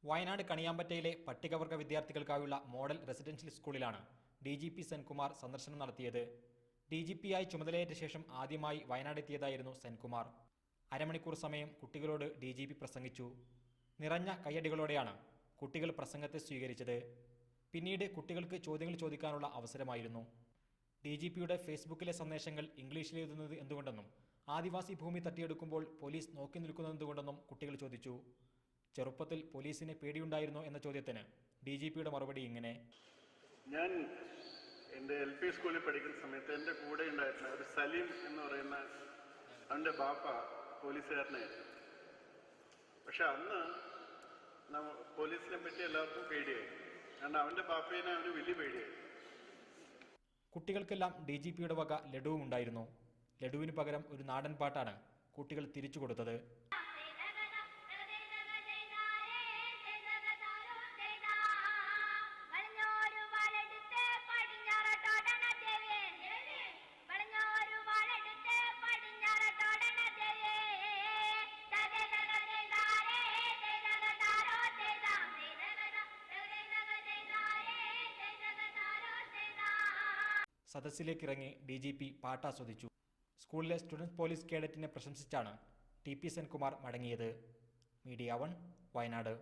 വയനാട് കണിയാമ്പറ്റയിലെ പട്ടികവർഗ വിദ്യാർത്ഥികൾക്കായുള്ള model residential സ്കൂളിലാണ് DGP Senkumar സന്ദർശനം നടത്തിയത്. DGPയായി ചുമതലയേറ്റ ശേഷം ആദ്യമായി വയനാടെത്തിയതായിരുന്നു സെൻകുമാർ. അരമണിക്കൂർ സമയം കുട്ടികളോട് DGP പ്രസംഗിച്ചു. നിറഞ്ഞ കയ്യടികളോടെയാണ് കുട്ടികൾ പ്രസംഗത്തെ സ്വീകരിച്ചത്. പിന്നീട് കുട്ടികൾക്ക് ചോദ്യങ്ങൾ ചോദിക്കാനുള്ള അവസരമായിരുന്നു. DGPയുടെ ഫേസ്ബുക്കിലെ സന്ദേശങ്ങൾ ഇംഗ്ലീഷിൽ എഴുതുന്നത് എന്തുകൊണ്ടെന്നും ആദിവാസി ഭൂമി തട്ടിയെടുക്കുമ്പോൾ പോലീസ് നോക്കി നിൽക്കുന്നത് എന്തുകൊണ്ടെന്നും കുട്ടികൾ ചോദിച്ചു. ചെറുപ്പത്തിൽ പോലീസിനെ പേടിയുണ്ടായിരുന്നോ എന്ന ചോദ്യത്തിന് DGPയുടെ മറുപടി ഇങ്ങനെ: ഞാൻ എൻ്റെ LP സ്കൂളിൽ പഠിക്കുന്ന സമയത്ത് എൻ്റെ കൂടെ ഉണ്ടായിരുന്ന ഒരു സലീം എന്ന് പറയുന്ന അവൻ്റെ ബാപ്പ പോലീസുകാരനായിരുന്നു. പക്ഷെ അന്ന് പോലീസിനെ പറ്റി എല്ലാവർക്കും പേടിയായിരുന്നു. കാരണം അവൻ്റെ ബാപ്പേനെ അവന് വലിയ പേടിയായിരുന്നു. കുട്ടികൾക്കെല്ലാം DGPയുടെ വക ലഡുവും ഉണ്ടായിരുന്നു. ലഡുവിന് പകരം ഒരു നാടൻ പാട്ടാണ് കുട്ടികൾ തിരിച്ചു കൊടുത്തത്. സദസ്സിലേക്കിറങ്ങി DGP പാട്ടാസ്വദിച്ചു. സ്കൂളിലെ സ്റ്റുഡൻറ് പോലീസ് കേഡറ്റിനെ പ്രശംസിച്ചാണ് TP സെൻകുമാർ മടങ്ങിയത്. മീഡിയ 1 വയനാട്.